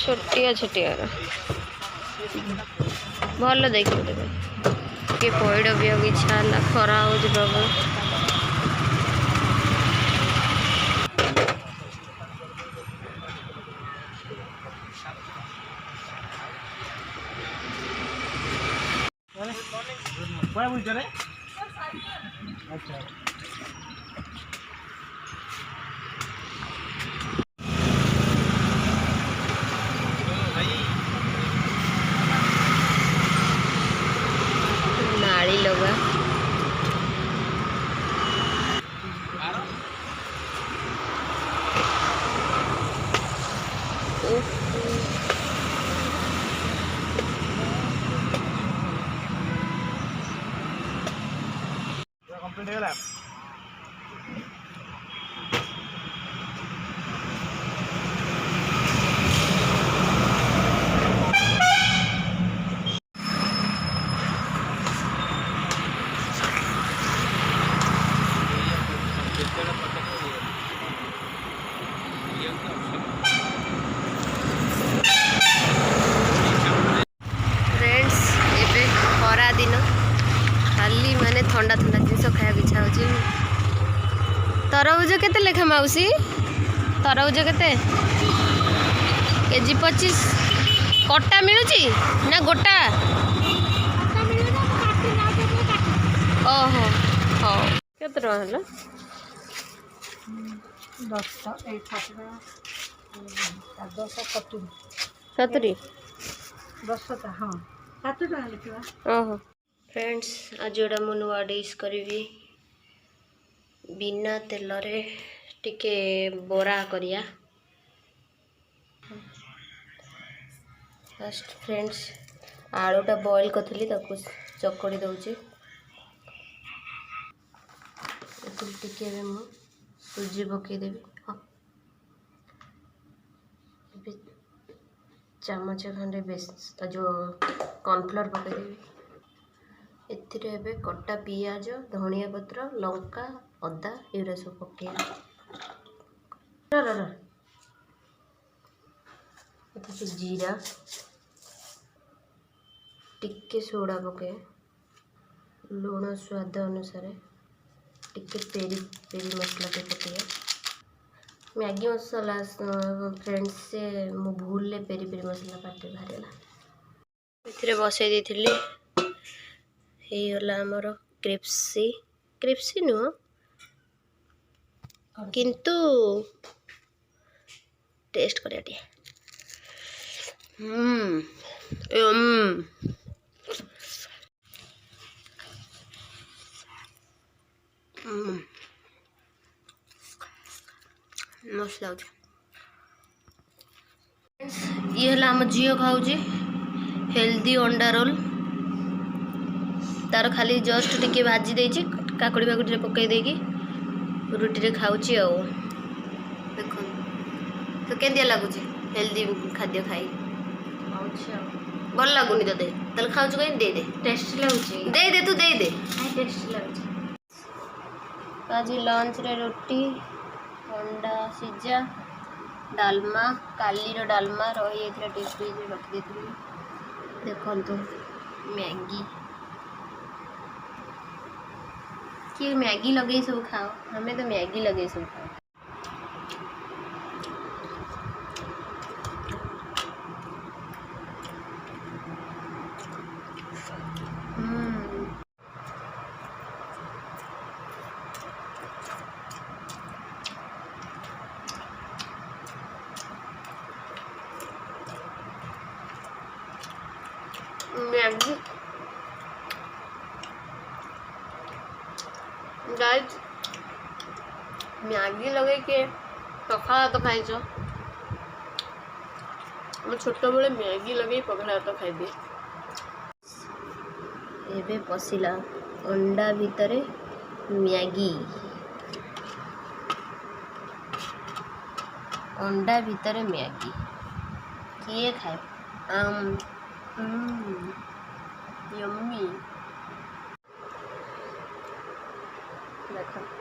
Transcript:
छोटिया छोटिया भल देखिए कि पइड पिया इच्छा है खरा हो प्रबल नाड़ी लगा खाली माने ठंडा ठंडा जिन खाया इच्छा हो तरबुज केते लेखा मौसी तरबुज केते केजी 25 कटा मिलुची ना गोटा ओहो हो केते टका हला 70 हाँ 7 टका लिखा ओहो फ्रेंड्स आज जोड़ा मु नुआ डिश करी बिना तेल रे टिके बोरा करिया फर्स्ट फ्रेंड्स आलूटा बॉईल करी चकड़ी दौची टिके मु सुजी पकईदेवी चामच खंडे बेस जो कॉर्नफ्लोर पकईदेवी एथिरे कटा पियाज धनिया पत्र लंका अदा ये सब पकड़ जीरा टिके सोडा पके लुण स्वाद अनुसार टिके पेरी पेरी मसला के पके मैगी मसला फ्रेंड्स से मु भूल ले पेरी पेरी मसला पाटे बाहर बसई दी आमर क्रिप्सी क्रिप्सी नुह किंतु टेस्ट करिया मस्त लगे ये आम झील खाऊँ हेल्दी अंडा रोल तार खाली जस्ट टिके भाजी देछि काकुड़ी बाकुड़ी पकई देकी रुटी रे खाऊची आ देखो तो केंदिया लागुची हेल्दी खाद्य खाई भल लगुनि तो तले खाऊछु कहीं दे दे टेस्ट लागुची दे तू दे दे टेस्ट लागुची आज लंच रे रोटी अंडा सिजा डालमा कालीर डालमा रही टिफिन रखी देखो मैगी कि मैगी लगे सब खाओ हमें तो मैगी लगे सब खाओ मैगी गाइस मैगी लगे के पखाला तो खाई छोट बड़े मैगी लगे पखाला तो खाई एबे पशिला अंडा भितरे मैगी अंडा भितरे मैगी किए खाए यम्मी देखो